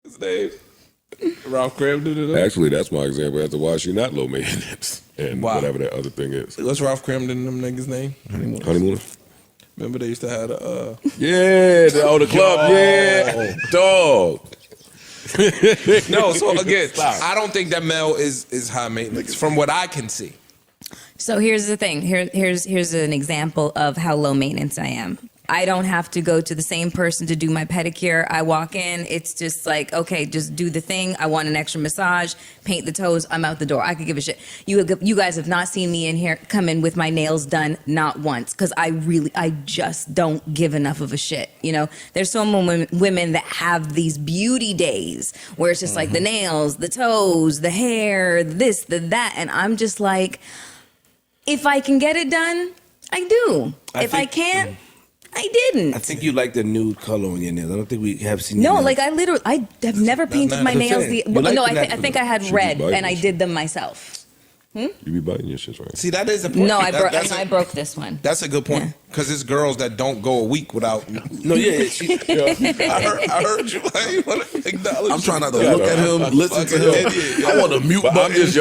His name? Ralph Cramden. Actually, that's my example as to why she not low maintenance and whatever that other thing is. What's Ralph Cramden and them niggas' name? Honeymooner. Remember they used to have the the club, dog. No, so again, I don't think that Mel is high maintenance from what I can see. So here's the thing. Here's an example of how low maintenance I am. I don't have to go to the same person to do my pedicure. I walk in, it's just like, okay, just do the thing. I want an extra massage, paint the toes, I'm out the door. I could give a shit. You guys have not seen me in here come in with my nails done, not once, because I just don't give enough of a shit. You know, there's so many women that have these beauty days where it's just like the nails, the toes, the hair, this, the that, and I'm just like, if I can get it done, I do. If I can't, I didn't. I think you like the nude color on your nails. I don't think we have seen. No, like I have never painted my nails. I think I had red and I did them myself. You be biting your shit, right? See, that is a point. No, I broke this one. That's a good point because it's girls that don't go a week without. No, I heard you. I want to acknowledge. I'm trying not to look at him, listen to him. I want to mute. I'm just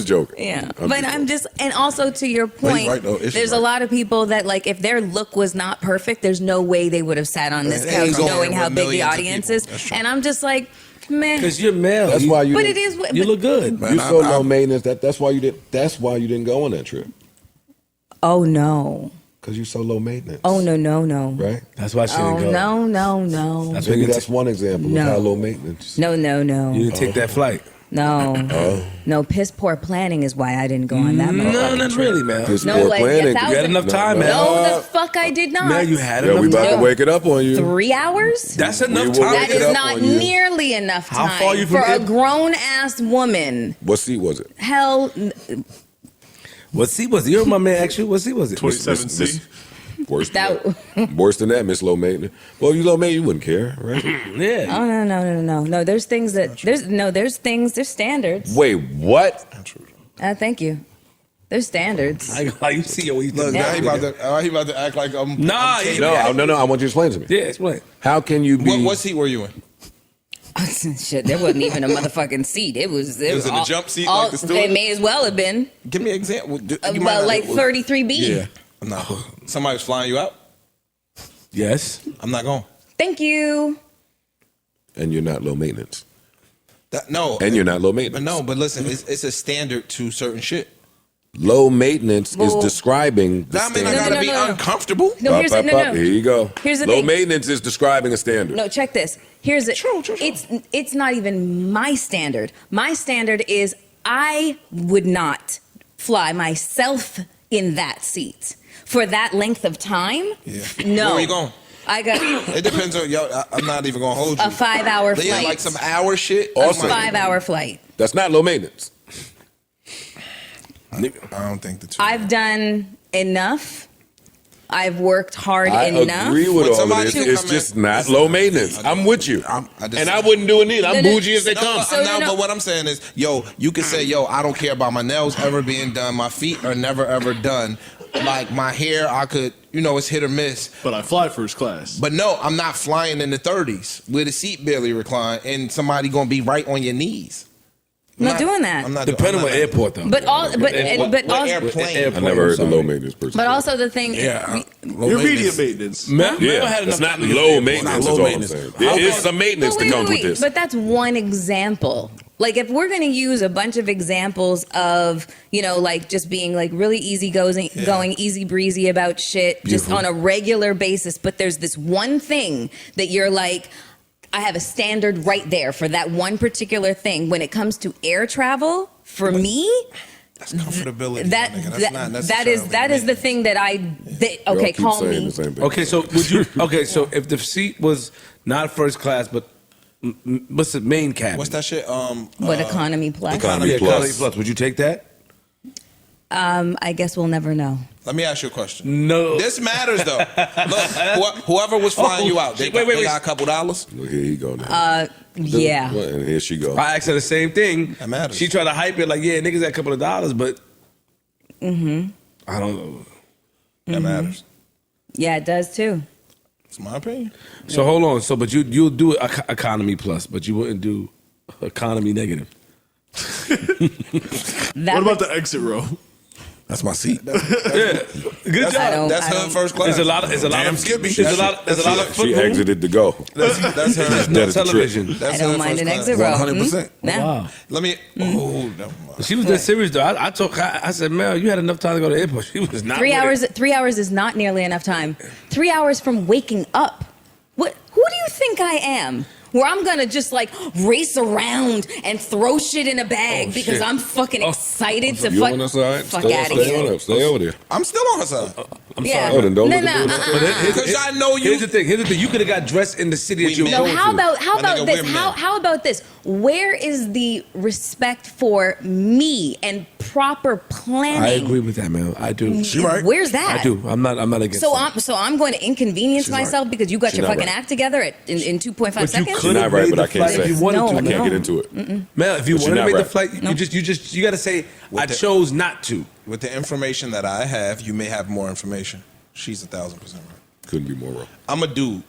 joking. Yeah, I'm just, and also to your point, right, though. There's a lot of people that like if their look was not perfect, there's no way they would have sat on this couch knowing how big the audience is, and I'm just like. Man, because you're male. That's why you. But it is. You look good. You're so low maintenance. That's why you did. That's why you didn't go on that trip. Oh no. Because you're so low maintenance. Oh no. Right. That's why she didn't go. No. That's one example of how low maintenance. No. You didn't take that flight. No. No, piss poor planning is why I didn't go on that. No, not really, man. Piss poor planning. You had enough time, man. No, the fuck I did not. Man, you had enough time. We about to wake it up on you. 3 hours? That's enough time. That is not nearly enough time How far you for a grown-ass woman. What seat was it? Hell. What seat was it? You heard my man actually. What seat was it? 27C. Worse than that, Miss Low Maintenance. Well, if you low maintenance, you wouldn't care, right? Yeah. Oh no. There's things that there's standards. Wait, what? Thank you. There's standards. Like you see, Look, now he about to act like I'm. No. I want you to explain to me. Yeah, explain. How can you be? What seat were you in? Shit, there wasn't even a motherfucking seat. It was in a jump seat like the steward? It may as well have been. Give me an example. About like 33B. Yeah. No. Somebody was flying you out? Yes. I'm not going. Thank you. And you're not low maintenance. No. And you're not low maintenance. But listen, it's a standard to certain shit. Low maintenance is describing the That mean I standard. gotta be uncomfortable? No, here's no. Here you go. Here's the low thing. maintenance is describing a standard. No, check this. Here's it. True. It's not even my standard. My standard is I would not fly myself in that seat for that length of time. Yeah. No. Where are you going? It depends on I'm not even gonna hold you. A 5-hour they flight. Like some hour shit. Awesome. A 5-hour flight. That's not low maintenance. I don't think the two. I've done enough. I've worked hard enough. I agree with all of this. It's just not low maintenance. I'm with you. And I wouldn't do it either. I'm bougie as they come. But what I'm saying is, you can say, I don't care about my nails ever being done. My feet are never, ever done. Like, my hair, I could, it's hit or miss. But I fly first class. But no, I'm not flying in the 30s with a seat barely reclined and somebody going to be right on your knees. I'm not doing that. I'm not Depending on airport though. But airplane. I never heard the low maintenance person. But also the thing, You're medium maintenance. It's not low maintenance. That's all I'm saying. There is some maintenance that comes with this. But that's one example. Like if we're gonna use a bunch of examples of, like just being like really easy going, easy breezy about shit, just on a regular basis. But there's this one thing that you're like, I have a standard right there for that one particular thing. When it comes to air travel, for me, that's comfortability. That is the thing that call me. Okay, so would you? Okay, so if the seat was not first class, but what's the main cabin? What's that shit? Economy plus? Economy plus. Would you take that? I guess we'll never know. Let me ask you a question. No. This matters, though. Look, whoever was flying you out, they got a couple dollars? Look, here you go now. Yeah. And here she go. I asked her the same thing. That matters. She tried to hype it like, niggas got a couple of dollars, but I don't know. That matters. Yeah, it does too. It's my opinion. So hold on. So, but you'll do economy plus, but you wouldn't do economy negative. What about the exit row? That's my seat. Good job. That's her first class. There's a lot of Skippy. There's a lot of football. She exited to go. That's her. That is the television. trick. That's I don't her mind first an class. exit row. 100%. Nah. Let me. Oh, never mind. She was dead serious though. I said, Mel, you had enough time to go to the airport. She was not. 3 with hours. it. 3 hours is not nearly enough time. 3 hours from waking up. Who do you think I am? Where I'm gonna just like race around and throw shit in a bag because I'm fucking excited to You on her side? fuck Stay out of on here. her. Stay over there. I'm still on her side. I'm Yeah. sorry. Oh, then don't No, look at no, the Because I know you. Here's the thing. You could have got dressed in the city that We you were met. No, going how to. about My this? nigga, we're men. How about this? Where is the respect for me and proper planning? I agree with that, Mel. I do. She right. Where's that? I do. I'm not against So that. I'm going to inconvenience myself because you got She's your not fucking right. act together in 2.5 But you seconds. could not have right, made but the I can't flight say. if you wanted No. to. I can't No. get into it. Mel, if you But you're wanted to not make the right. flight, you got to say, I chose not to. With the information that I have, you may have more information. She's 1,000% right. Couldn't be more wrong. I'm a dude,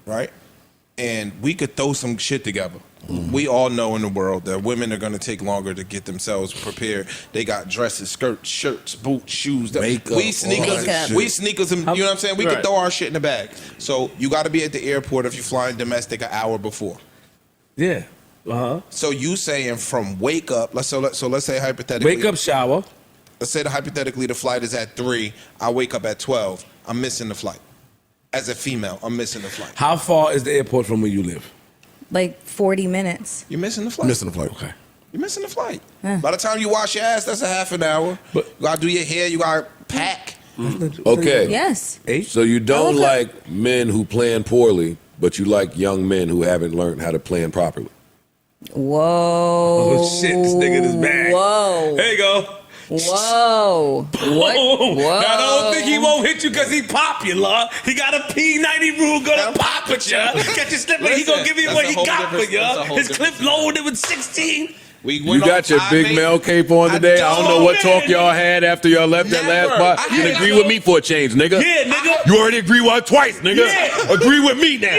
right? And we could throw some shit together. We all know in the world that women are going to take longer to get themselves prepared. They got dresses, skirts, shirts, boots, shoes. Makeup, We sneakers, Makeup. we sneakers, and you know what I'm saying? We Right. could throw our shit in the bag. So you got to be at the airport if you're flying domestic an hour before. Yeah. So you saying from wake up? Let's say hypothetically, Wake up, shower. Let's say hypothetically the flight is at 3. I wake up at 12. I'm missing the flight. As a female, I'm missing the flight. How far is the airport from where you live? Like 40 minutes. You're missing the flight. Missing the flight. Okay. You're missing the flight. By the time you wash your ass, that's a half an hour. But- You gotta do your hair. You gotta pack. Okay. Yes. So you don't Okay. like men who plan poorly, but you like young men who haven't learned how to plan properly. Whoa. Oh shit! This nigga in his bag. Whoa. There you go. Whoa. What? Whoa. Now don't think he won't hit you because he popular. He got a P90 rule gonna pop at ya. Catch your slipper. He gonna give you That's what a he whole got for different- that's a ya. whole His different- clip loaded with 16. You got your big Mel cape on today. I don't know what talk y'all had after y'all left that Never. last spot. I You had agree no- with me for a change, nigga. Yeah, nigga. You already agree with twice, nigga. Yeah. Agree with me now.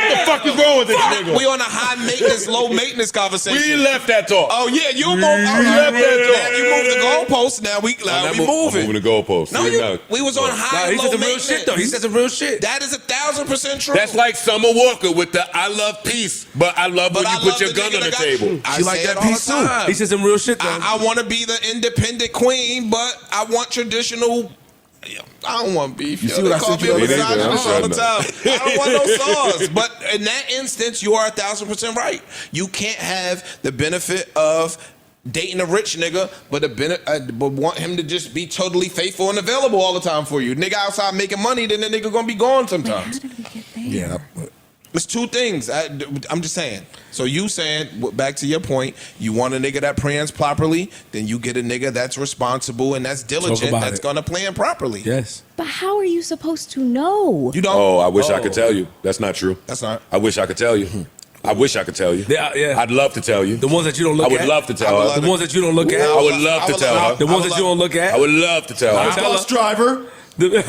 What the fuck is wrong with this nigga? We on a high maintenance, low maintenance conversation. We left that talk. Oh yeah, you moved. left that You moved the goalposts. Now we I'm moving. moving the goalposts. No, we was on high. Nah, he low said some real maintenance. shit though. He said some real shit. That is 1,000% true. That's like Summer Walker with the "I love peace, but I love when But you I put love your the gun nigga on the that got- table." I She like say that it all piece the too. time. He said some real shit though. I want to be the independent queen, but I want traditional. I don't want beef. You yo. see They what I call sent me you a the other day? misogynist I'm all the sure time. I don't want no sauce. But in that instance, you are 1,000% right. You can't have the benefit of dating a rich nigga, but but want him to just be totally faithful and available all the time for you. Nigga outside making money, then the nigga gonna be gone sometimes. How did we get there? Yeah. It's two things. I'm just saying. So you saying, back to your point, you want a nigga that plans properly, then you get a nigga that's responsible and that's diligent, about that's it. gonna plan properly. Yes. But how are you supposed to know? You don't. Oh, I wish I could tell you. That's not true. That's not. I wish I could tell you. I wish I could tell you. Yeah. I'd love to tell you. The ones that you don't I look would at. love to tell I would her. The ones that you don't look at. I would love to tell her. The ones that you don't look at. I would love to tell her. Tell Bus her. driver. The The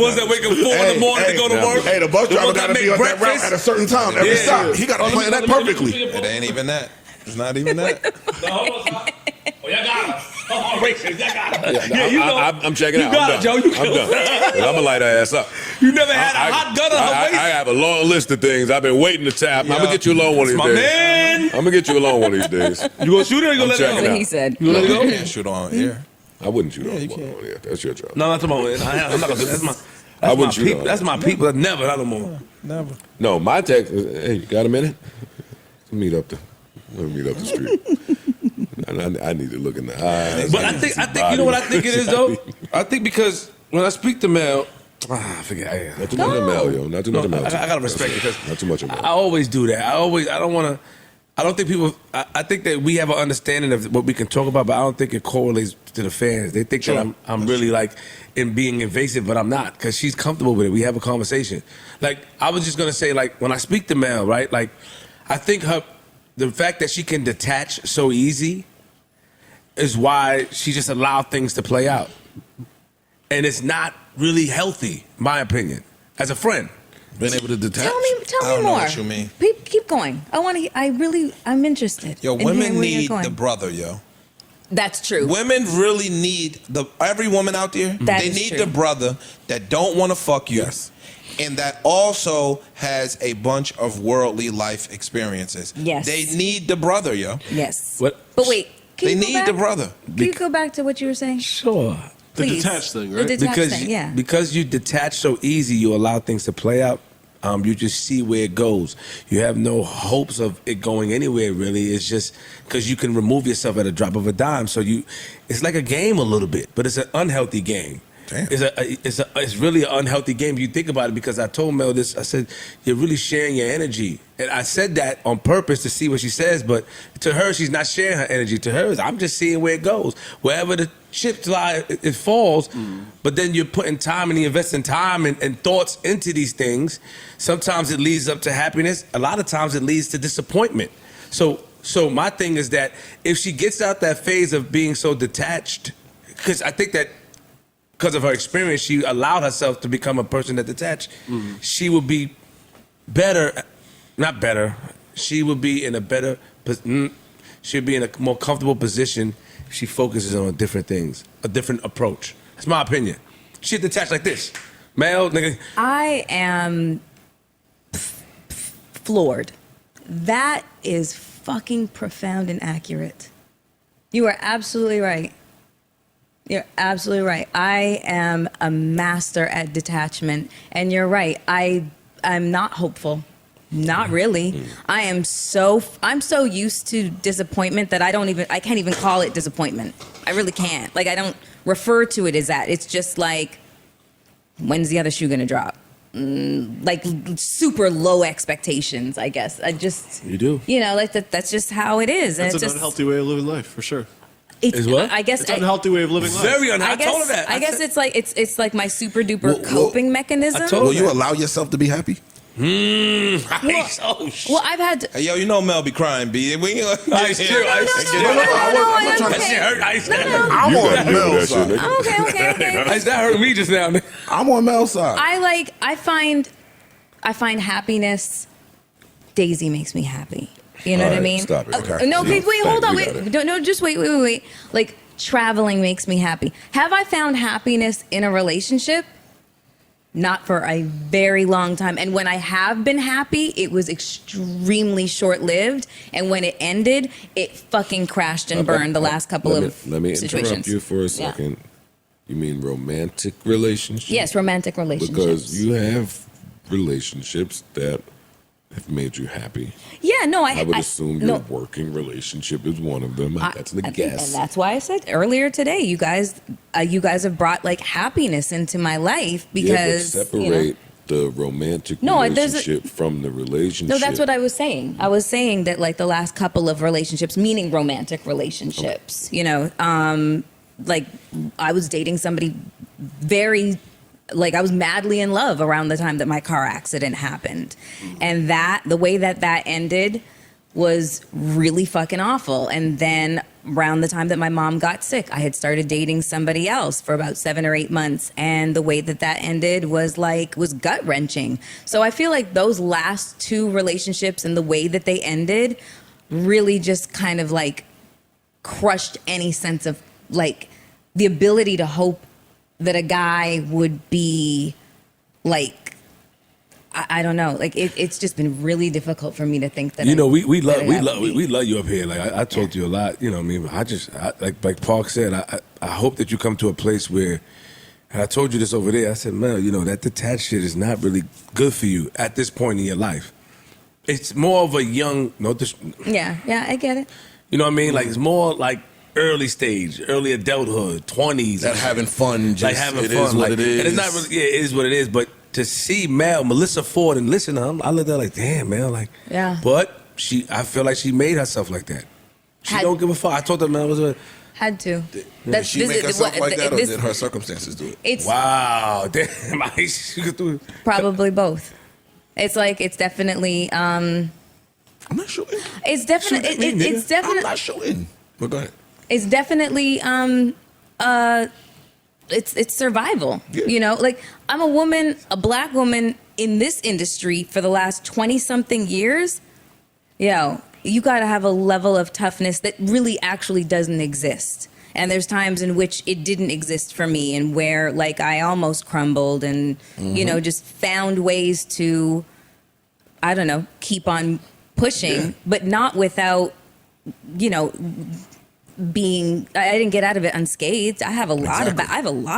ones that wake up 4 in the morning to go to work. Hey, the bus The driver ones got that to be make on that route breakfast. at a certain time every Yeah. stop. He got to plan that perfectly. It ain't even that. It's not even that. Oh, y'all got her. Oh, racist. Y'all got her. Yeah, you know. I'm checking out. You got I'm it, done. Joe. You I'm done. But I'm gonna light her ass up. You never had a hot gun on her I waist. have a long list of things I've been waiting to tap. I'm gonna get you alone one of these My days. man. I'm gonna get you alone one of these days. You gonna shoot her or you gonna I'm let her checking go? That's what out. he said. You gonna let her You go? can't shoot on air. I wouldn't shoot on one. Yeah, that's your job. No, not tomorrow. I'm not gonna do that. I That's my wouldn't shoot people. on That's her. my people. Never. Not no more. Never. No, my text is, hey, you got a minute? Let's meet up the street. I need to look in the eyes. But I think you know what I think it is though. I think because when I speak to Mel, I forget. Not too much of Mel, yo. Not too much of Mel. I gotta respect it because Not too much of Mel. I always do that. I don't want to. I don't think people. I think that we have an understanding of what we can talk about, but I don't think it correlates to the fans. They think that I'm really like in being invasive, but I'm not because she's comfortable with it. We have a conversation. Like I was just gonna say, like when I speak to Mel, right? Like I think the fact that she can detach so easy is why she just allowed things to play out, and it's not really healthy, my opinion. as a friend. Being able to detach. Tell me I don't know more. what you mean. Keep going. I'm interested. Yo, in hearing women where you're need going. the brother, yo. That's true. Women really need every woman out there. That they is need true. the brother that don't want to fuck you, Yes. and that also has a bunch of worldly life experiences. Yes. They need the brother, yo. Yes. What- But wait, can They you go need back? the brother. Can you go back to what you were saying? Sure. The Please. detached thing, right? The detached Because thing, yeah. because you detach so easy, you allow things to play out. You just see where it goes. You have no hopes of it going anywhere. Really, it's just because you can remove yourself at a drop of a dime. So it's like a game a little bit, but it's an unhealthy game. Damn. It's really an unhealthy game if you think about it. Because I told Mel this. I said you're really sharing your energy, and I said that on purpose to see what she says. But to her, she's not sharing her energy. To her, I'm just seeing where it goes. Wherever the chips lie, it falls. But then you're putting time and you're investing time and thoughts into these things. Sometimes it leads up to happiness. A lot of times it leads to disappointment. So my thing is that if she gets out that phase of being so detached, because I think that because of her experience, she allowed herself to become a person that detached. She would be better, not better. She would be in a better, she'd be in a more comfortable position if she focuses on different things, a different approach. That's my opinion. She'd detach like this. Male, nigga. I am floored. That is fucking profound and accurate. You are absolutely right. You're absolutely right. I am a master at detachment, and you're right. I'm not hopeful. Not really. I'm so used to disappointment that I can't even call it disappointment. I really can't. Like, I don't refer to it as that. It's just like, when's the other shoe gonna drop? Like super low expectations, I guess. You do. Like that's just how it is. That's and an unhealthy way of living life, for sure. Is what? I guess It's an unhealthy way of living life. Very unhealthy. I told her that. I guess it's like my super duper coping mechanism. told Will you allow yourself to be happy? Oh, shit. Well, I've had. Hey, yo, you know Mel be crying, B. We ain't Ice, chill, Ice. That shit hurt, Ice. I'm You on gotta deal with Mel's that shit, side. nigga. Okay. Ice, that hurt me just now. I'm on Mel's side. I find happiness. Daisy makes me happy. You know All what I right, mean? stop it. Okay. No, wait, hold on, We got wait. it. No, just wait. Like, traveling makes me happy. Have I found happiness in a relationship? Not for a very long time. And when I have been happy, it was extremely short-lived. And when it ended, it fucking crashed and burned the last couple of Let me situations. interrupt you for a second. You mean romantic relationships? Yes, romantic relationships. Because you have relationships that have made you happy. Yeah, no, I would assume your no. working relationship is one of them. That's the guess. And that's why I said earlier today, you guys have brought like happiness into my life because yeah, but separate the romantic No, there's a- relationship from the relationship. No, that's what I was saying. I was saying that like the last couple of relationships, meaning romantic relationships, like I was dating somebody I was madly in love around the time that my car accident happened. And the way that ended was really fucking awful. And then around the time that my mom got sick, I had started dating somebody else for about 7 or 8 months. And the way that ended was gut wrenching. So I feel like those last two relationships and the way that they ended really just kind of like crushed any sense of like the ability to hope that a guy would be like, I don't know, like it's just been really difficult for me to think that. We love you up here. Like I talk to you a lot. You know what I mean? Like Park said, I hope that you come to a place where, and I told you this over there. I said, Mel, that detached shit is not really good for you at this point in your life. It's more of a young, Yeah, I get it. You know what I mean? Like it's more like early stage, early adulthood, 20s. That having fun, just like having it fun. is what it is. And it's not really, it is what it is. But to see Melyssa Ford and listen to her, I looked at her like, damn, man. Like, Yeah. But I feel like she made herself like that. She don't give a fuck. I told her, man, Had to. Did she make herself like that, or did her circumstances do it? It's wow, damn. She could do it. probably both. It's like it's definitely. I'm not shooting. It's definitely. Shoot at me, I'm not shooting. But go ahead. It's definitely it's survival. Yeah. You know, like I'm a black woman in this industry for the last 20 something years. You got to have a level of toughness that really actually doesn't exist. And there's times in which it didn't exist for me, and where like I almost crumbled and, just found ways to, I don't know, keep on pushing, but not without, I didn't get out of it unscathed. I have a lot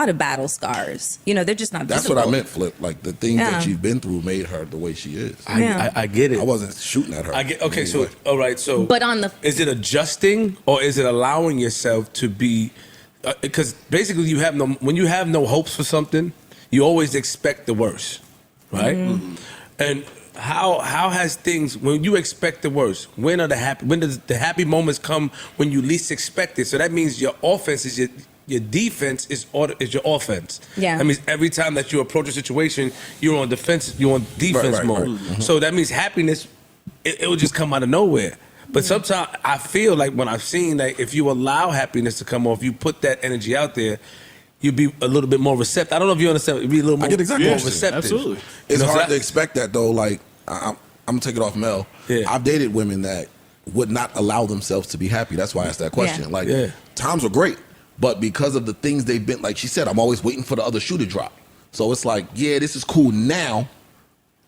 of battle scars. They're just not That's visible. what I meant, Flip. Like the things that you've been through made her the way she is. I get it. I wasn't shooting at her. I get. Okay, so all right. So, But on the is it adjusting or is it allowing yourself to be? Because basically, when you have no hopes for something, you always expect the worst, right? Mm-hmm. And how has things, when you expect the worst, when does the happy moments come when you least expect it? So that means your offense is your defense is your offense. Yeah. That means every time that you approach a situation, you're on defense mode. Right. Mm-hmm. So that means happiness, it will just come out of nowhere. But sometimes I feel like when I've seen that if you allow happiness to come off, you put that energy out there, you'd be a little bit more receptive. I don't know if you understand. You'd be a little more, I get exactly more what you're receptive. Absolutely. It's hard to expect that though. Like I'm gonna take it off Mel. Yeah. I've dated women that would not allow themselves to be happy. That's why I asked that question. Yeah. Like times were great, but because of the things they've been, like she said, I'm always waiting for the other shoe to drop. So it's like, yeah, this is cool now,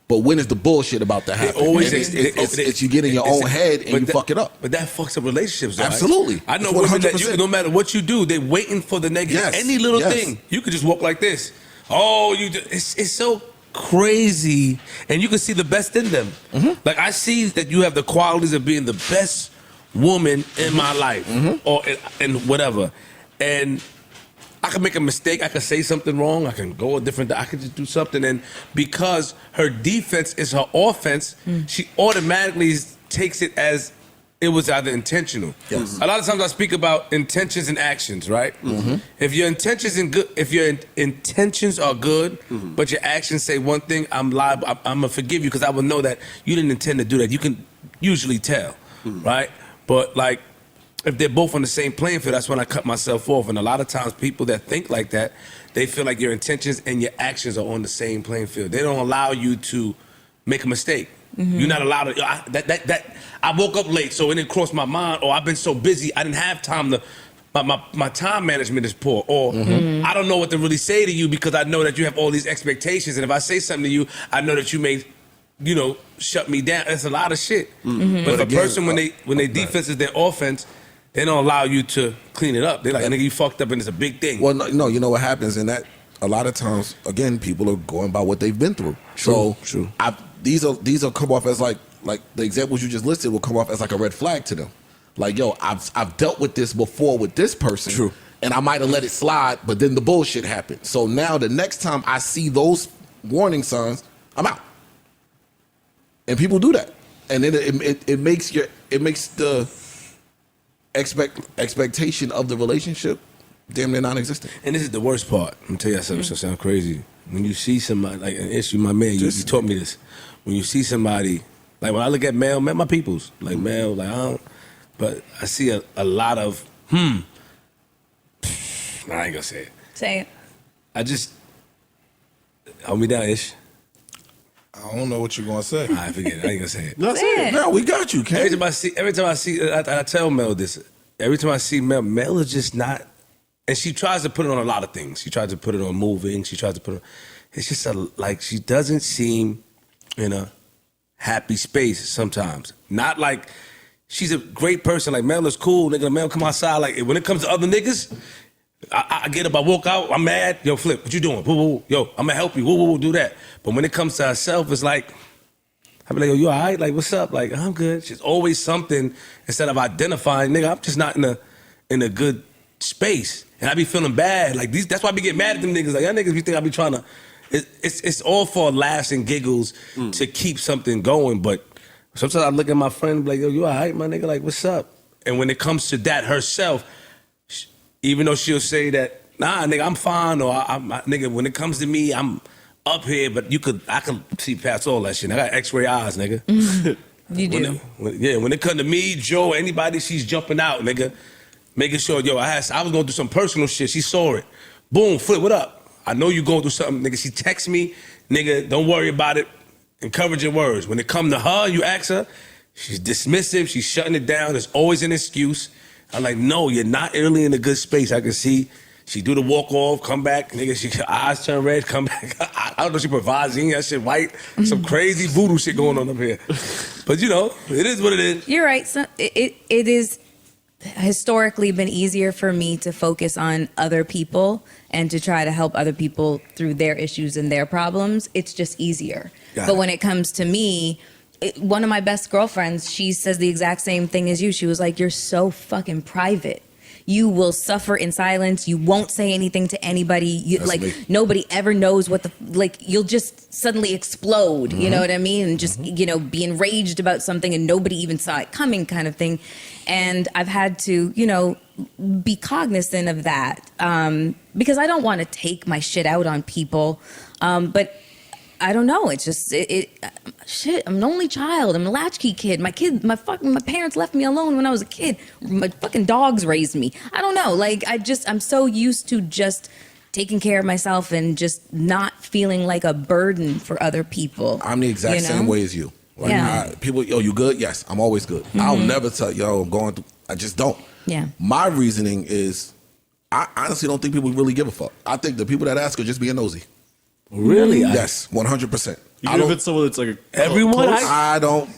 but when is the bullshit about to happen? It's you get in your own head and you fuck it up. But that fucks up relationships, though. Absolutely. I know It's women that 100%. no matter what you do, they're waiting for the negative. Yes. Any little Yes. thing, you could just walk like this. Oh, it's so crazy, and you can see the best in them. Mm-hmm. Like I see that you have the qualities of being the best woman in my life, or in whatever, and I can make a mistake. I can say something wrong. I can go a different. I can just do something, and because her defense is her offense, she automatically takes it as it was either intentional. Yes. A lot of times I speak about intentions and actions, right? Mm-hmm. If your intentions are good, but your actions say one thing, I'm liable. I'm gonna forgive you because I will know that you didn't intend to do that. You can usually tell, right? But like, if they're both on the same playing field, that's when I cut myself off. And a lot of times people that think like that, they feel like your intentions and your actions are on the same playing field. They don't allow you to make a mistake. You're not allowed to. I woke up late, so it didn't cross my mind, or I've been so busy, I didn't have time to. My time management is poor, or I don't know what to really say to you because I know that you have all these expectations, and if I say something to you, I know that you may, shut me down. It's a lot of shit. But if a person, when they defense is their offense, they don't allow you to clean it up. They're like, nigga, you fucked up and it's a big thing. Well, no, you know what happens in that? A lot of times, again, people are going by what they've been through. True. These will come off as like the examples you just listed will come off as like a red flag to them. Like, yo, I've dealt with this before with this person. True. And I might have let it slide, but then the bullshit happened. So now the next time I see those warning signs, I'm out. And people do that. And then it makes the expectation of the relationship damn near non-existent. And this is the worst part. I'm gonna tell you something. It's gonna sound crazy. When you see somebody like an issue, my man, you taught me this. When you see somebody, like when I look at Mel, my peoples, like Mel, like I don't, but I see a lot of I ain't gonna say it. Say it. I just hold me down, Ish. I don't know what you're gonna say. I forget it. I ain't gonna say it. Say it. No, we got you, Ken. Every time I see, I tell Mel this. Every time I see Mel is just not. And she tries to put it on a lot of things. She tries to put it on moving. She tries to put it on. It's just like she doesn't seem in a happy space sometimes. Not like she's a great person. Like Mel is cool. Nigga, Mel come outside. Like when it comes to other niggas, I get up, I walk out, I'm mad. Yo, Flip, what you doing? Woo, woo. Yo, I'm gonna help you. Woo, woo, woo, do that. But when it comes to herself, it's like, I be like, yo, you all right? Like, what's up? Like, I'm good. She's always something instead of identifying, nigga, I'm just not in a good space. And I be feeling bad. Like that's why I be getting mad at them niggas. Like, y'all niggas be think I be trying to, it's all for laughs and giggles to keep something going. But sometimes I look at my friend and be like, yo, you all right, my nigga? Like, what's up? And when it comes to that herself, even though she'll say that, nah, nigga, I'm fine, or nigga, when it comes to me, I'm up here, but I can see past all that shit. I got X-ray eyes, nigga. You do. When it comes to me, Joe, anybody, she's jumping out, nigga. Making sure, yo, I was going through some personal shit. She saw it. Boom, Flip, what up? I know you going through something, nigga. She texts me, nigga, don't worry about it. Encouraging words. When it come to her, you ask her, she's dismissive, she's shutting it down. There's always an excuse. I'm like, no, you're not really in a good space. I can see she do the walk off, come back, nigga, her eyes turn red, come back. I don't know, she provides that shit white. Some crazy voodoo shit going on up here. But you know, it is what it is. You're right. So it is historically been easier for me to focus on other people and to try to help other people through their issues and their problems. It's just easier. But when it comes to me, one of my best girlfriends, she says the exact same thing as you. She was like, you're so fucking private. You will suffer in silence. You won't say anything to anybody. Nobody ever knows what you'll just suddenly explode. You know what I mean? And just, be enraged about something and nobody even saw it coming kind of thing. And I've had to, be cognizant of that because I don't want to take my shit out on people. But I don't know. It's just shit. I'm an only child. I'm a latchkey kid. My parents left me alone when I was a kid. My fucking dogs raised me. I don't know. I'm so used to just taking care of myself and just not feeling like a burden for other people. I'm the exact same way as you. People, you good? Yes, I'm always good. I'll never tell I'm going through. I just don't. Yeah. My reasoning is, I honestly don't think people really give a fuck. I think the people that ask are just being nosy. Really? Yes, 100%. Even if it's someone that's like everyone. I don't.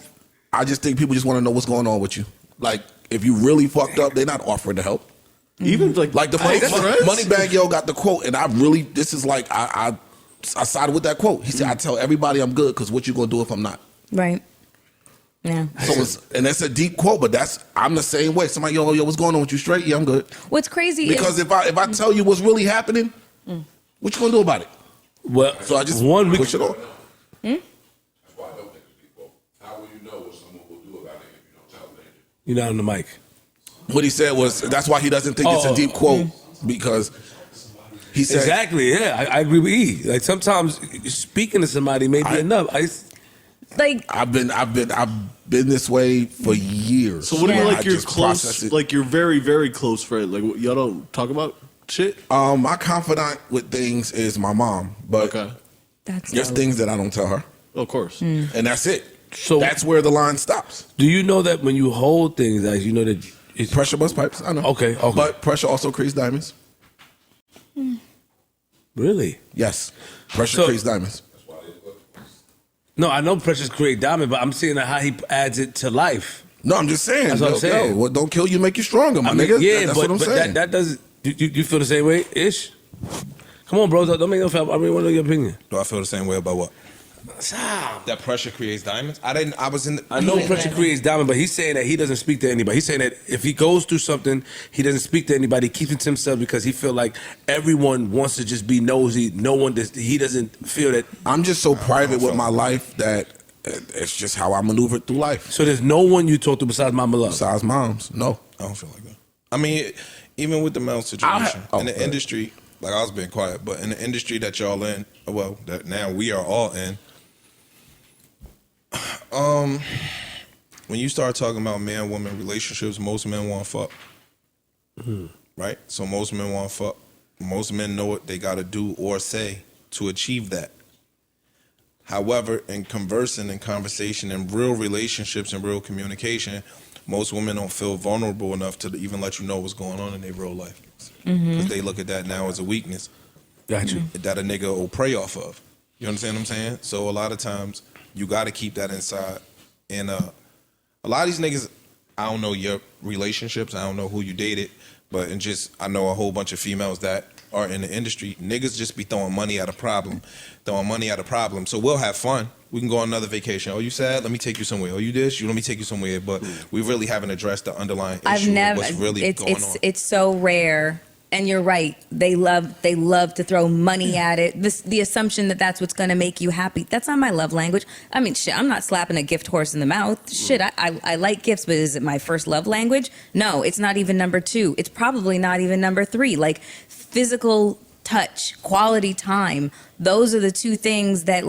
I just think people just want to know what's going on with you. Like, if you really fucked up, they're not offering to help. Even like the Moneybag Yo got the quote, and this is like I sided with that quote. He said, "I tell everybody I'm good because what you gonna do if I'm not?" Right. Yeah. So and that's a deep quote, but I'm the same way. Somebody, yo, what's going on with you? Straight? Yeah, I'm good. What's crazy because if I tell you what's really happening, what you gonna do about it? Well, so I just push it on. That's why I don't think people. How will you know what someone will do about it if you don't tell them? You're not on the mic. What he said was that's why he doesn't think it's a deep quote because he said exactly. Yeah, I agree with E. Like sometimes speaking to somebody may be enough. I've been this way for years. So what do you like your close, like your very very close friend? Like y'all don't talk about shit? My confidant with things is my mom, but that's just things that I don't tell her. Of course. And that's it. So that's where the line stops. Do you know that when you hold things, you know that it's pressure busts pipes? I know. Okay. But pressure also creates diamonds. Really? Yes. Pressure creates diamonds. No, I know pressures create diamonds, but I'm seeing how he adds it to life. No, I'm just saying. That's what I'm saying. What don't kill you make you stronger, my nigga. Yeah, that's what I'm saying. That doesn't. You feel the same way, Ish? Come on, bro. Don't make no feel. I really want to know your opinion. Do I feel the same way about what? That pressure creates diamonds? I know pressure creates diamonds, but he's saying that he doesn't speak to anybody. He's saying that if he goes through something, he doesn't speak to anybody. He keeps it to himself because he feel like everyone wants to just be nosy. He doesn't feel that. I'm just so private with my life that it's just how I maneuver through life. So there's no one you talk to besides Mama Love? Besides moms, no. I don't feel like that. I mean, even with the male situation, in the industry, like I was being quiet, but in the industry that y'all in, well, that now we are all in, when you start talking about man-woman relationships, most men want to fuck. Right? So most men want to fuck. Most men know what they got to do or say to achieve that. However, in conversing and conversation and real relationships and real communication, most women don't feel vulnerable enough to even let you know what's going on in their real life. Because they look at that now as a weakness. Got you. That a nigga will prey off of. You understand what I'm saying? So a lot of times, you got to keep that inside. And a lot of these niggas, I don't know your relationships. I don't know who you dated. But I know a whole bunch of females that are in the industry. Niggas just be throwing money at a problem. So we'll have fun. We can go on another vacation. Oh, you sad? Let me take you somewhere. Oh, you this? Let me take you somewhere. But we really haven't addressed the underlying issue of what's really going on. It's so rare. And you're right. They love to throw money at it. The assumption that that's what's going to make you happy. That's not my love language. I mean, shit, I'm not slapping a gift horse in the mouth. Shit, I like gifts, but is it my first love language? No, it's not even number 2. It's probably not even number 3. Like physical touch, quality time. Those are the 2 things that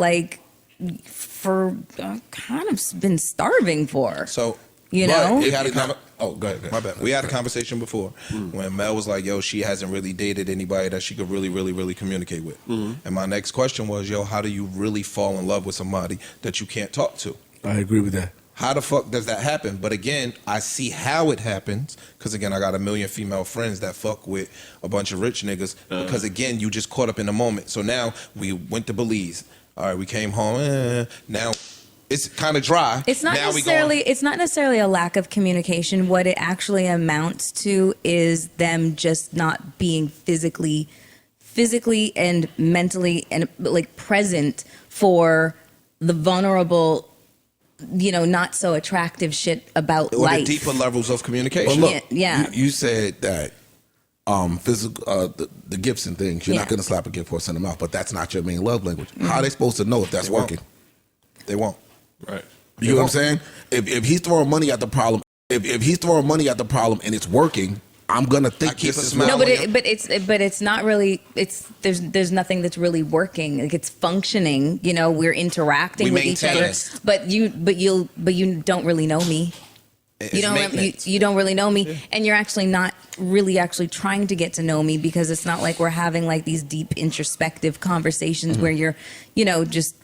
kind of been starving for. So You know? We had a go ahead. My bad. We had a conversation before when Mel was like, yo, she hasn't really dated anybody that she could really, really, really communicate with. And my next question was, yo, how do you really fall in love with somebody that you can't talk to? I agree with that. How the fuck does that happen? But again, I see how it happens because, again, I got a million female friends that fuck with a bunch of rich niggas because, again, you just caught up in the moment. So now we went to Belize. All right, we came home. Now it's kind of dry. It's not now necessarily a lack of communication. What it actually amounts to is them just not being physically and mentally and like present for the vulnerable, you know, not so attractive shit about or life. the deeper levels of communication. Well, look, Yeah. You said that physical, the gifts and things. You're not Yeah. going to slap a gift horse in the mouth, but that's not your main love language. How are they supposed to know if that's working? They won't. Right. You know what I'm saying? If he's throwing money at the problem, if he's throwing money at the problem and it's working, I'm gonna think keep this a is smile. No, Well, but it's not really. There's nothing that's really working. Like it's functioning. You know, we're interacting We with each maintain other. this. But you don't really know me. It's You don't maintenance. you don't really know me, and you're actually not really actually trying to get to know me because it's not like we're having like these deep introspective conversations where you're, you know, just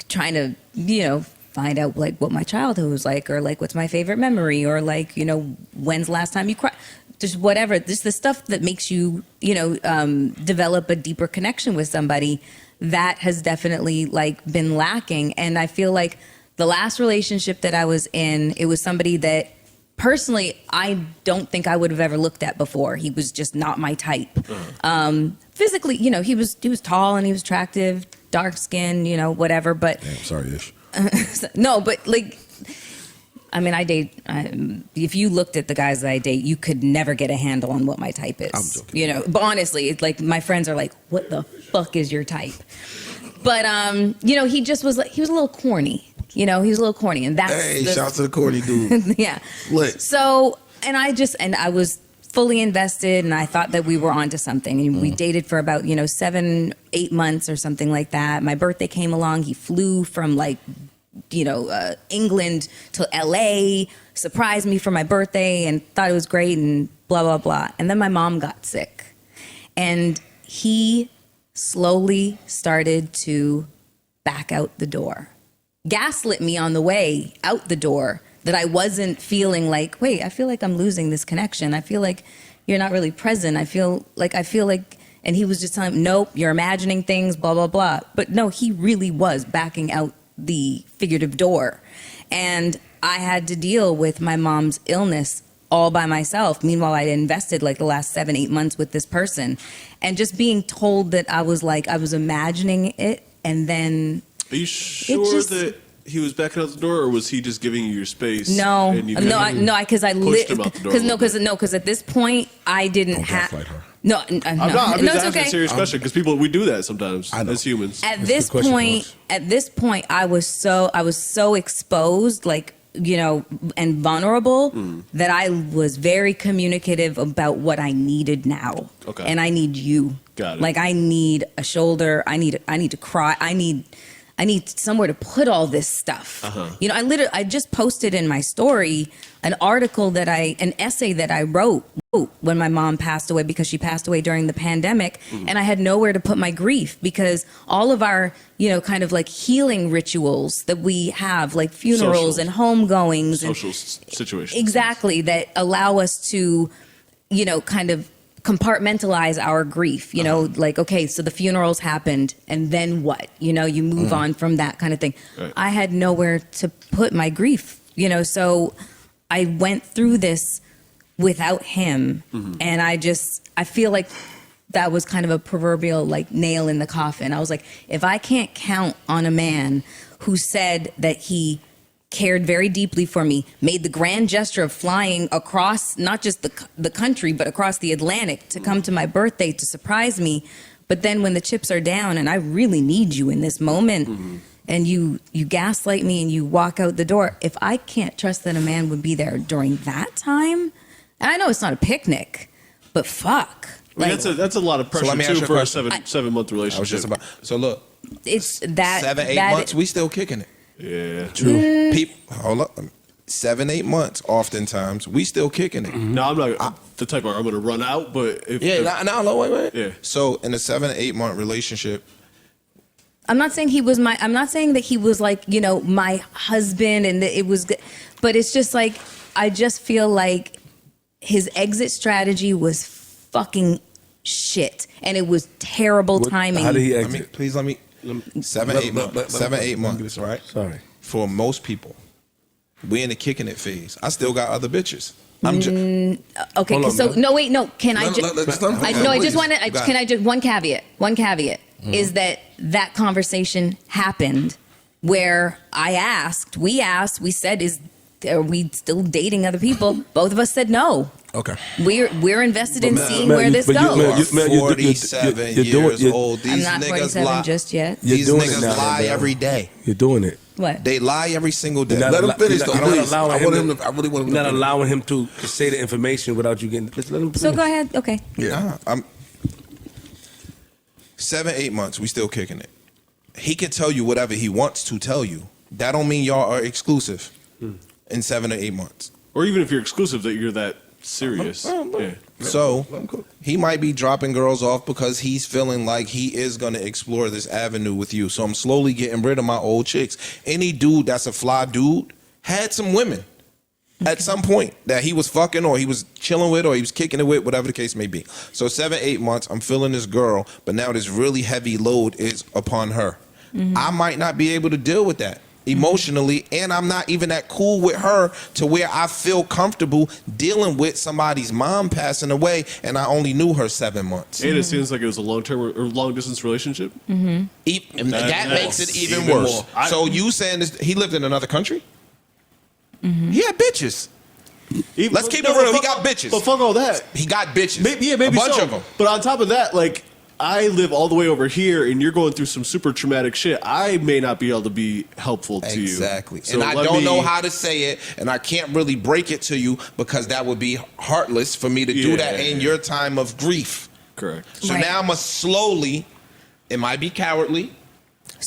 trying to, you know, find out like what my childhood was like, or like what's my favorite memory, or like, you know, when's the last time you cried. Just whatever, just the stuff that makes you, you know, develop a deeper connection with somebody. That has definitely like been lacking. And I feel like the last relationship that I was in, it was somebody that personally I don't think I would have ever looked at before. He was just not my type. Physically, you know, he was tall and he was attractive, dark skin, you know, whatever. But Damn, sorry, Ish. no, but like, I mean, I date. If you looked at the guys that I date, you could never get a handle on what my type is. I'm joking. You know, but honestly, it's like my friends are like, "What the fuck is your type?" But you know, he just was like, he was a little corny. You know, he was a little corny, and that's Hey, shout out to the corny dude. yeah. Lit. So, and I was fully invested, and I thought that we were onto something. And we dated for about 7-8 months or something like that. My birthday came along. He flew from like, England to LA, surprised me for my birthday and thought it was great and blah, blah, blah. And then my mom got sick and he slowly started to back out the door, gaslit me on the way out the door that I wasn't feeling like, wait, I feel like I'm losing this connection. I feel like you're not really present. I feel like, and he was just telling me, nope, you're imagining things, blah, blah, blah. But no, he really was backing out the figurative door. And I had to deal with my mom's illness all by myself. Meanwhile, I invested like the last 7-8 months with this person. And just being told that I was imagining it. And then Are you sure that he was backing out the door, or was he just giving you your space? No, and you because I pushed him out the door because at this point I didn't have. gaslight her. No, I'm not. I'm no, just it's asking okay. a serious question because we do that sometimes as humans. At That's this the question, point, boss. at this point, I was so exposed, like, and vulnerable that I was very communicative about what I needed now. Okay. And I need you. Got it. Like I need a shoulder. I need to cry. I need somewhere to put all this stuff. I just posted in my story an essay that I wrote when my mom passed away, because she passed away during the pandemic, and I had nowhere to put my grief because all of our, kind of like healing rituals that we have, like funerals and homegoings Social and situations. exactly, that allow us to, kind of compartmentalize our grief, like, okay, so the funerals happened and then what? You move on from that kind of thing. Right. I had nowhere to put my grief, so I went through this without him. And I feel like that was kind of a proverbial like nail in the coffin. I was like, if I can't count on a man who said that he cared very deeply for me, made the grand gesture of flying across not just the country, but across the Atlantic to come to my birthday to surprise me. But then when the chips are down and I really need you in this moment, and you gaslight me and you walk out the door, if I can't trust that a man would be there during that time, and I know it's not a picnic, but fuck. I mean, that's a lot of pressure let me ask too you a for a question. 7-month relationship. I was just about. So look, It's that 7-8 that- months, we still kicking it. Yeah. True. Hold up. 7-8 months, oftentimes we still kicking it. No, I'm not the type of I'm going to run out, but if wait. Yeah. So in a 7 to 8 month relationship, I'm not saying I'm not saying that he was like, my husband and that it was good, but it's just like, I just feel like his exit strategy was fucking shit, and it was terrible timing. How did he exit? Let me 7-8 months. 7-8 months, right? Sorry. For most people, we in the kicking it phase. I still got other bitches. Okay, so no, wait, no. Can I just? I just want to. Can I just one caveat? One caveat is that conversation happened where we said, are we still dating other people? Both of us said no. Okay. We're invested in seeing where this goes. You're 47 years old. These I'm not niggas 47 lie. just yet. These niggas lie every day. You're doing it. What? They lie every single day. Let him finish, though. I really want him to finish. allowing him to say the information without you getting. Just let him finish. So go ahead. Okay. Yeah. I'm 7-8 months. We still kicking it. He can tell you whatever he wants to tell you. That don't mean y'all are exclusive in 7 or 8 months. Or even if you're exclusive, that you're that serious. Yeah. So he might be dropping girls off because he's feeling like he is going to explore this avenue with you. So I'm slowly getting rid of my old chicks. Any dude that's a fly dude had some women at some point that he was fucking or he was chilling with or he was kicking it with, whatever the case may be. So 7-8 months, I'm feeling this girl, but now this really heavy load is upon her. I might not be able to deal with that emotionally, and I'm not even that cool with her to where I feel comfortable dealing with somebody's mom passing away, and I only knew her 7 months. And it seems like it was a long-term or long-distance relationship. That makes it even worse. So you saying this, he lived in another country? He had bitches. Let's keep it real. He got bitches. But fuck all that. He got bitches. Maybe a bunch of them. But on top of that, like, I live all the way over here, and you're going through some super traumatic shit. I may not be able to be helpful to you. Exactly. So and I don't know how to say it, and I can't really break it to you because that would be heartless for me to do that in your time of grief. Correct. So now I'm going to slowly, it might be cowardly,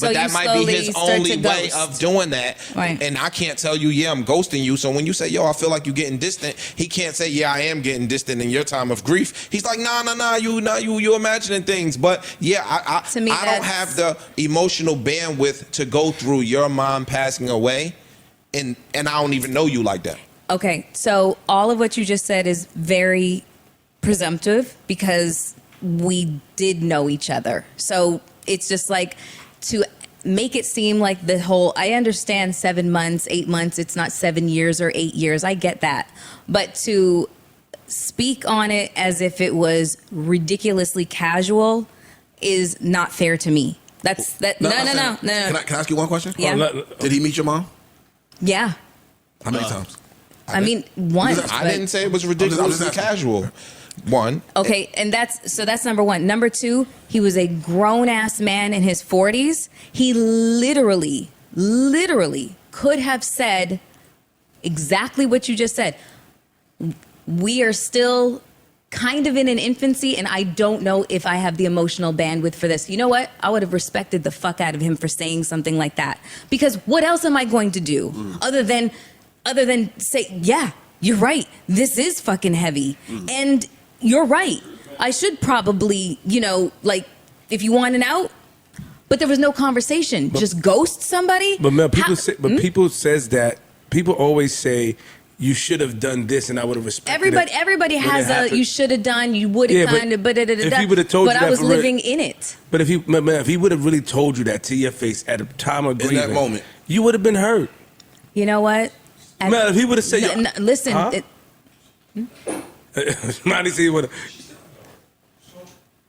but that might be his only way of doing that. Right. And I can't tell you, I'm ghosting you. So when you say, I feel like you're getting distant, he can't say, I am getting distant in your time of grief. He's like, nah, you imagining things. But I don't have the emotional bandwidth to go through your mom passing away, and I don't even know you like that. Okay, so all of what you just said is very presumptive because we did know each other. So it's just like, to make it seem like the whole, I understand 7 months, 8 months, it's not 7 years or 8 years. I get that. But to speak on it as if it was ridiculously casual is not fair to me. No. Can I ask you one question? Yeah. Did he meet your mom? Yeah. How many times? I mean, once. I didn't say it was ridiculously casual. One. Okay, and that's number one. Number two, he was a grown-ass man in his 40s. He literally could have said exactly what you just said. We are still kind of in an infancy, and I don't know if I have the emotional bandwidth for this. You know what? I would have respected the fuck out of him for saying something like that. Because what else am I going to do other than say, yeah, you're right. This is fucking heavy. And you're right. I should probably, if you want an out, but there was no conversation. Just ghost somebody. But Mel, people says that. People always say you should have done this, and I would have respected it. Everybody has you should have done, you would have done, but if he would have told you that, I was living in it. But if he would have really told you that to your face at a time of grieving, in that moment, you would have been hurt. You know what? Mel, if he would have said, listen. Huh? Monty said he would have.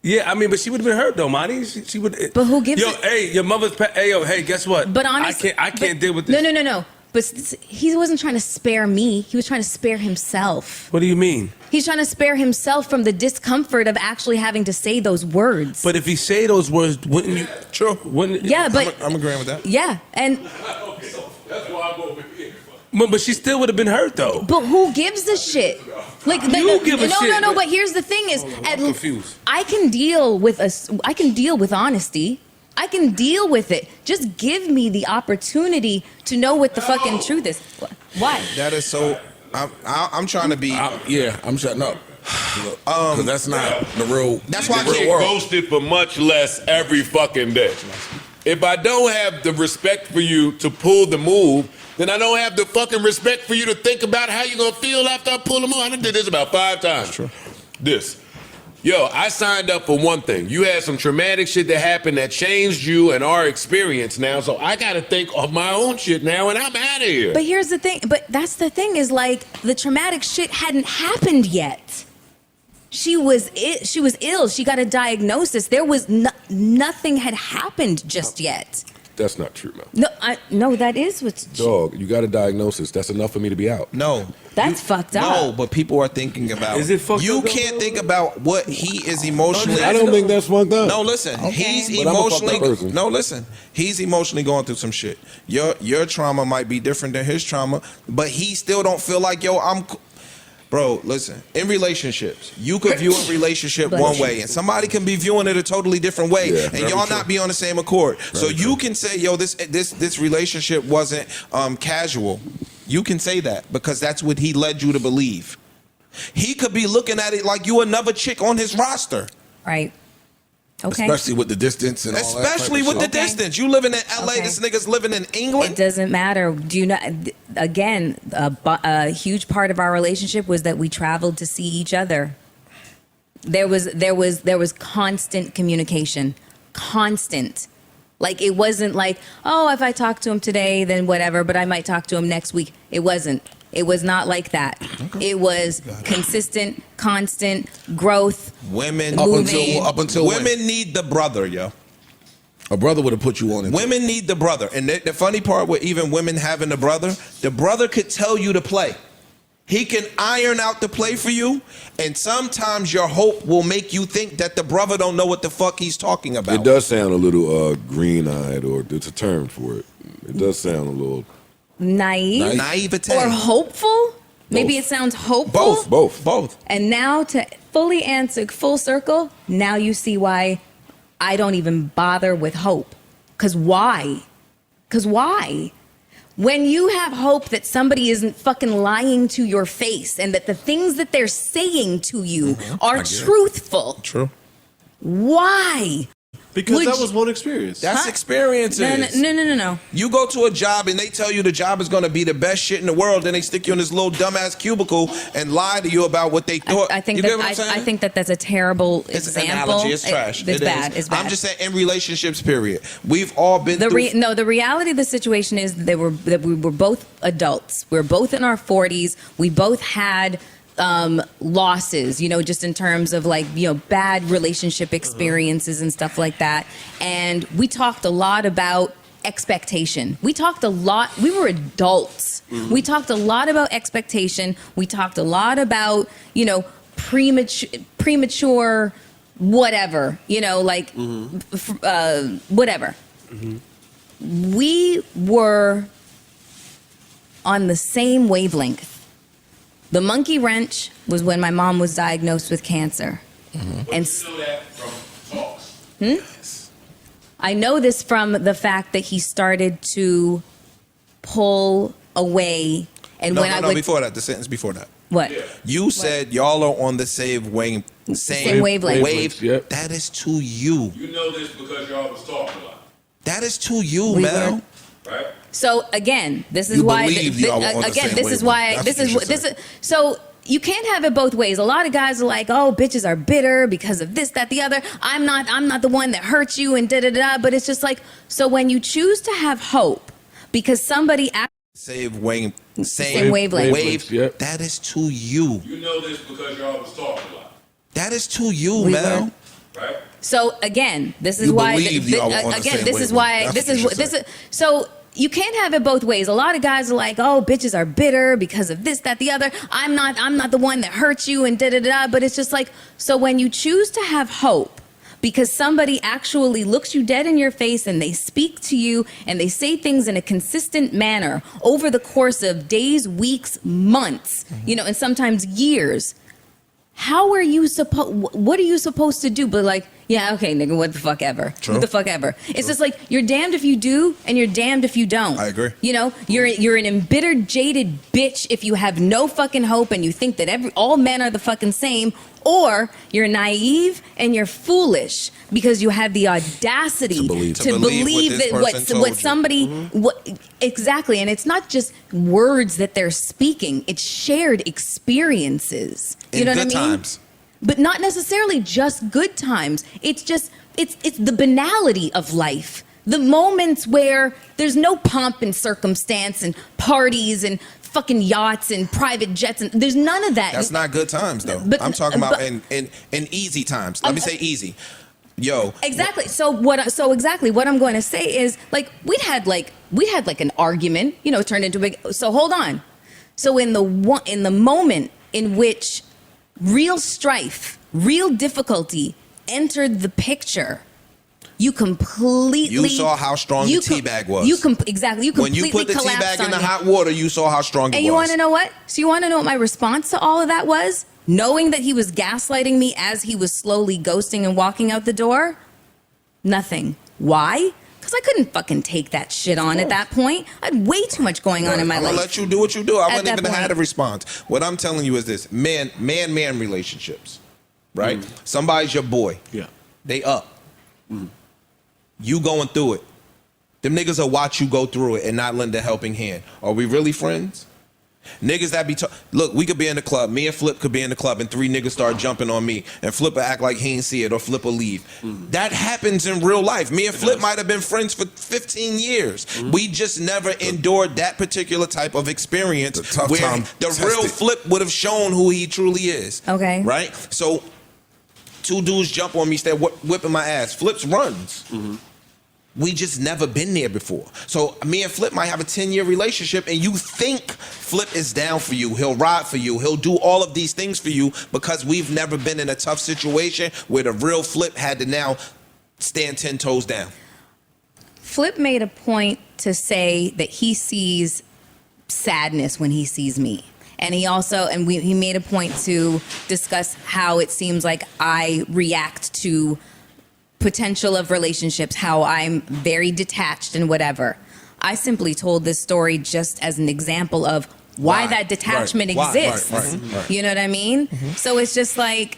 Yeah, I mean, but she would have been hurt though, Monty. She would. But who gives? Hey, your mother's. Hey, guess what? But honestly, I can't deal with this. No. But he wasn't trying to spare me. He was trying to spare himself. What do you mean? He's trying to spare himself from the discomfort of actually having to say those words. But if he say those words, wouldn't you? True. Wouldn't? Yeah, but I'm agreeing with that. Yeah, and. That's why I'm over here. But she still would have been hurt though. But who gives a shit? Like you give a shit. No. But here's the thing: is I'm confused. I can deal with honesty. I can deal with it. Just give me the opportunity to know what the fucking truth is. Why? That is so. I'm trying to be. I'm shutting up. Because that's not the real. That's why I Get can't ghosted for much less every fucking day. If I don't have the respect for you to pull the move, then I don't have the fucking respect for you to think about how you're gonna feel after I pull the move. I done did this about 5 times. True. This. Yo, I signed up for one thing. You had some traumatic shit that happened that changed you and our experience now, so I gotta think of my own shit now, and I'm out of here. But here's the thing. But that's the thing is like the traumatic shit hadn't happened yet. She was ill. She got a diagnosis. There was nothing had happened just yet. That's not true, man. No, that is what's Dog, you got a diagnosis. That's enough for me to be out. No. That's fucked up. No, but people are thinking about. Is it fucked you up, can't though? think about what he is emotionally. I don't think that's fucked up. No, listen. Okay. He's But I'm a fucked up emotionally. person. No, listen. He's emotionally going through some shit. Your trauma might be different than his trauma, but he still don't feel like Bro, listen. In relationships, you could view a relationship one way, and somebody can be viewing it a totally different way, Yeah, and very y'all true. not be on the same accord. So you can say, "Yo, this relationship wasn't casual." You can say that because that's what he led you to believe. He could be looking at it like you another chick on his roster. Right. Okay. Especially with the distance and all that. Especially with the distance. You living in LA, Okay. this nigga's living in It England. doesn't matter. Do you know? Again, a huge part of our relationship was that we traveled to see each other. There was constant communication, constant. Like it wasn't like, oh, if I talk to him today, then whatever. But I might talk to him next week. It wasn't. It was not like that. It was consistent, constant growth. Women Up moving. until when? women need the brother, yo. A brother would have put you on it. Women need the brother. And the funny part with even women having the brother could tell you to play. He can iron out the play for you, and sometimes your hope will make you think that the brother don't know what the fuck he's talking about. It does sound a little green-eyed, or there's a term for it. It does sound a little... Naive. Naivete. Or hopeful. Maybe Both. it sounds hopeful. Both. And now to fully answer full circle, now you see why I don't even bother with hope. Because why? When you have hope that somebody isn't fucking lying to your face and that the things that they're saying to you are truthful. True. Why? Because Would that you- was one experience. That's experiences. No. You go to a job and they tell you the job is going to be the best shit in the world, then they stick you in this little dumbass cubicle and lie to you about what they thought. I think you that get what I'm saying? I think that that's a terrible It's an example. analogy. It's trash. It's It bad. is. It's bad. I'm just saying, in relationships, period. We've all been through. The reality of the situation is that we were both adults. We were both in our 40s. We both had losses, just in terms of bad relationship experiences and stuff like that. And we talked a lot about expectation. We talked a lot. We were adults. We talked a lot about expectation. We talked a lot about, premature whatever, whatever. We were on the same wavelength. The monkey wrench was when my mom was diagnosed with cancer. And You know that from talks. I know this from the fact that he started to pull away. And No, when I would before that, the sentence before that. what? You said y'all are on the same wavelength. wave. Yep. That is to you. You know this because y'all was talking a lot, That is to you, We Mel. right? So again, this is You why. believe y'all were on the Again, same this is wavelength. why. That's This what is you what this said. is. So you can't have it both ways. A lot of guys are like, "Oh, bitches are bitter because of this, that, the other." I'm not the one that hurt you, and da da da. But it's just like, so when you choose to have hope because somebody. Same wavelength. wave. Yep. That is to you. You know this because y'all was talking a lot, That is to you, We Mel. were. right? So again, this is You why. believe y'all were on the Again, same this is wavelength. why. That's This what is you what this said. is. So you can't have it both ways. A lot of guys are like, "Oh, bitches are bitter because of this, that, the other." I'm not the one that hurt you, and da da da. But it's just like, so when you choose to have hope because somebody actually looks you dead in your face and they speak to you and they say things in a consistent manner over the course of days, weeks, months, and sometimes years. How are you what are you supposed to do? But Yeah, okay, nigga, what the fuck ever. True. What the fuck ever. It's just like, you're damned if you do, and you're damned if you don't. I agree. You know, you're an embittered, jaded bitch if you have no fucking hope and you think that all men are the fucking same, or you're naive and you're foolish because you have the audacity to believe that what somebody exactly. And it's not just words that they're speaking, it's shared experiences. You know what I mean? Times. But not necessarily just good times. It's just it's the banality of life. The moments where there's no pomp and circumstance and parties and fucking yachts and private jets, and there's none of that. That's not good times, though. I'm talking about in easy times. Let me say easy. Yo. Exactly. So exactly what I'm going to say is, like, we had like an argument, you know, turned into a big. So hold on. So in the moment in which real strife, real difficulty entered the picture, you saw how strong the tea bag was. Exactly. When you put the tea bag in the hot water, you saw how strong it was. And you want to know what? So you want to know what my response to all of that was? Knowing that he was gaslighting me as he was slowly ghosting and walking out the door? Nothing. Why? Because I couldn't fucking take that shit on at that point. I had way too much going on in my life. I'm going to let you do what you do. I wouldn't even have had a response. What I'm telling you is this. Man relationships, right? Somebody's your boy. Yeah. They up. You going through it. Them niggas will watch you go through it and not lend a helping hand. Are we really friends? Niggas that be look, we could be in the club. Me and Flip could be in the club and 3 niggas start jumping on me and Flip will act like he ain't see it or Flip will leave. That happens in real life. Me and Flip might have been friends for 15 years. We just never endured that particular type of experience where the real Flip would have shown who he truly is. Okay. Right? So 2 dudes jump on me, start whipping my ass. Flip's runs. We just never been there before. So me and Flip might have a 10-year relationship and you think Flip is down for you. He'll ride for you. He'll do all of these things for you because we've never been in a tough situation where the real Flip had to now stand 10 toes down. Flip made a point to say that he sees sadness when he sees me. And he also, he made a point to discuss how it seems like I react to potential of relationships, how I'm very detached and whatever. I simply told this story just as an example of why that detachment exists. Right. You know what I mean? So it's just like,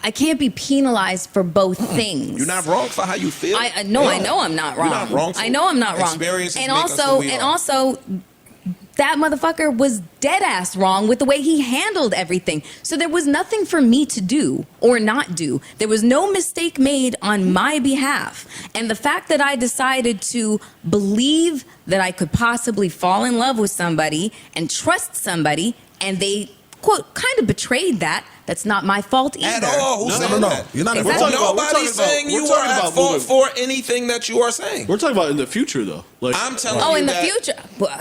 I can't be penalized for both things. You're not wrong for how you feel. I know I'm not wrong. You're not wrong. I know I'm not wrong. Experiences and make us who we are. also that motherfucker was dead ass wrong with the way he handled everything. So there was nothing for me to do or not do. There was no mistake made on my behalf. And the fact that I decided to believe that I could possibly fall in love with somebody and trust somebody, and they, quote, kind of betrayed that, that's not my fault either. At all. Who's saying that? You're not Exactly. Nobody's saying you are at fault for anything that you are saying. We're talking about in the future, though. Like, I'm telling you in the that, future. Well,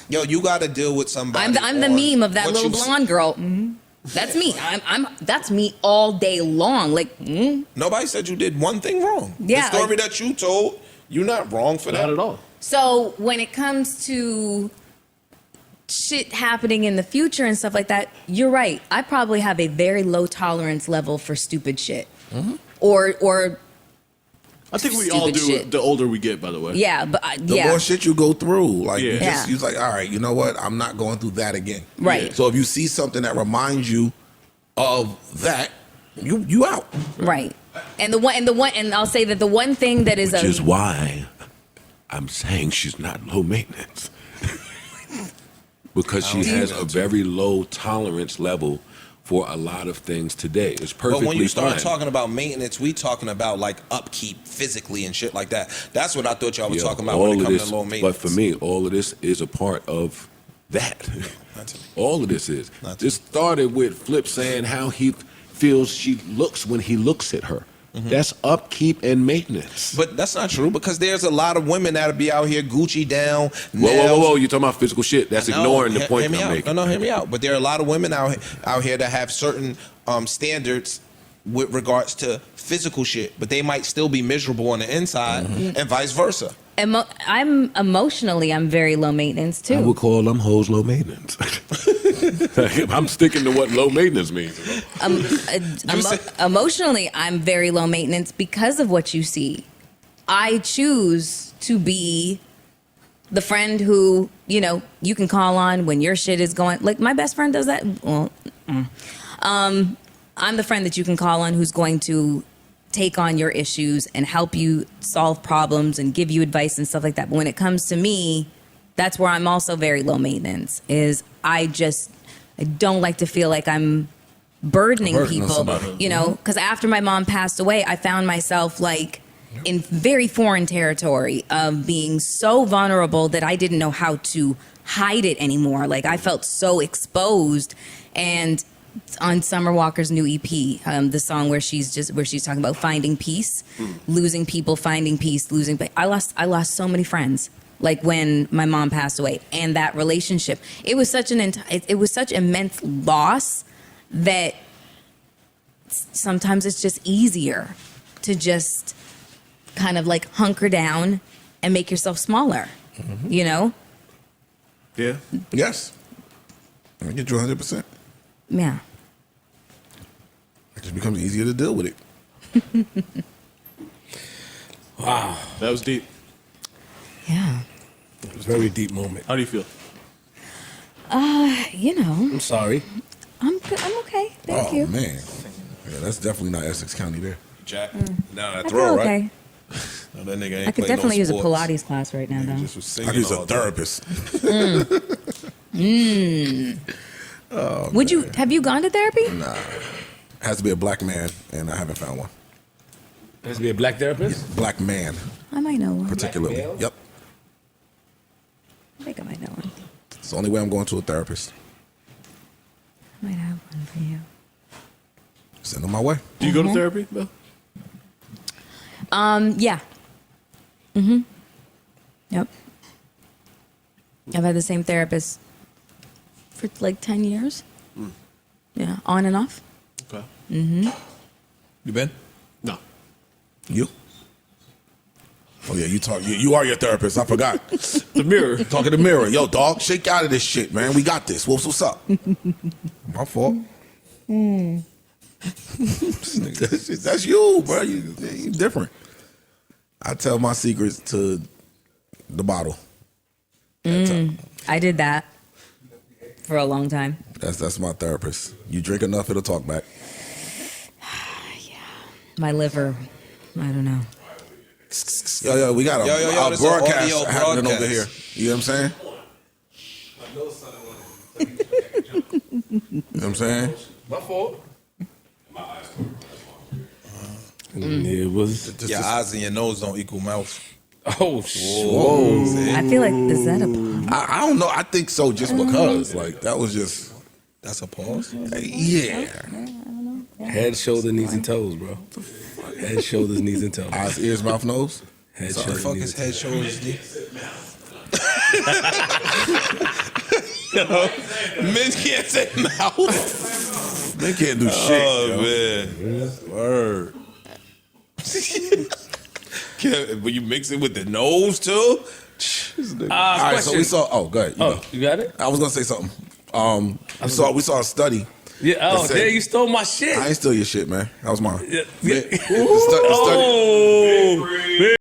yo, you got to deal with somebody. I'm the meme of that little blonde girl. That's me. That's me all day long. Like, Nobody said you did one thing wrong. Yeah, the story that you told, you're not wrong for that. not at all. So when it comes to shit happening in the future and stuff like that, you're right. I probably have a very low tolerance level for stupid shit. Or I think we all do shit. The older we get, by the way. Yeah, but The more shit you go through, like Yeah. you're like, all right, you know what? I'm not going through that again. Right. So if you see something that reminds you of that, you out. Right. And I'll say that the one thing that is Which is why I'm saying she's not low maintenance. Because she has a very low tolerance level for a lot of things today. It's perfectly But when you start fine. talking about maintenance, we talking about like upkeep physically and shit like that. That's what I thought y'all were talking about when it comes to low maintenance. But for me, all of this is a part of that. All of this is. This started with Flip saying how he feels she looks when he looks at her. That's upkeep and maintenance. But that's not true because there's a lot of women that'll be out here Gucci down. Whoa. You're talking about physical shit. That's ignoring the point I'm making. No, hear me out. But there are a lot of women out here that have certain standards with regards to physical shit, but they might still be miserable on the inside and vice versa. I'm very low maintenance too. I would call them hoes low maintenance. I'm sticking to what low maintenance means. Emotionally, I'm very low maintenance because of what you see. I choose to be the friend who, you know, you can call on when your shit is going. Like, my best friend does that. Well, I'm the friend that you can call on who's going to take on your issues and help you solve problems and give you advice and stuff like that. But when it comes to me, that's where I'm also very low maintenance, is I don't like to feel like I'm burdening people, you know, because after my mom passed away, I found myself like in very foreign territory of being so vulnerable that I didn't know how to hide it anymore. Like, I felt so exposed. And on Summer Walker's new EP, the song where she's talking about finding peace, losing people, finding peace, I lost so many friends. Like, when my mom passed away, and that relationship, it was such immense loss that sometimes it's just easier to just kind of like hunker down and make yourself smaller, you know? Yeah. Yes. I get you 100%. Yeah. It just becomes easier to deal with it. Wow. That was deep. Yeah. It was a very deep moment. How do you feel? You know, I'm sorry. I'm okay. Thank you. Oh, man. Yeah, that's definitely not Essex County there. Jack. Now I that feel throw, right? okay. No, that nigga ain't I could play definitely no use a sports. Pilates class right now, He though. just was singing I could use all a day. therapist. Have you gone to therapy? Nah. Has to be a black man, and I haven't found one. Has to be a black therapist? Black man, I might know one. particularly. male? Yep. I think I might know one. It's the only way I'm going to a therapist. I might have one for you. Send them my way. Do you go to therapy, Bill? Yeah. Yep. I've had the same therapist for like 10 years. Yeah, on and off. Okay. You been? No. You? Oh yeah, you talk. You are your therapist. I forgot. The mirror. Talking to the mirror. Yo, dog, shake out of this shit, man. We got this. What's up? My fault. That's you, bro. You different. I tell my secrets to the bottle. I did that for a long time. That's my therapist. You drink enough, it'll talk back. My liver, I don't know. Yo, we got a Yo, this is broadcast audio happening broadcast. over here. You know what I'm saying? You know what I'm saying? My fault. It was. Your eyes and your nose don't equal mouth. Oh, shit. I feel like, is that a pun? I don't know. I think so just because. Like, that was just, That's a pause. yeah. Head, shoulder, knees, and toes, bro. Head, shoulders, knees, and toes. Eyes, ears, mouth, nose. Head, What the shoulders, fuck knees, is and head, shoulders, knee? Men can't say mouth. They can't do shit. Oh yo. man, word. But you mix it with the nose too. All right, so we saw. Oh, go ahead. Oh, you got it? I was gonna say something. We saw a study. Yeah. Oh, That said- damn, you stole my shit. I ain't steal your shit, man. That was mine. Yeah. The study- Oh.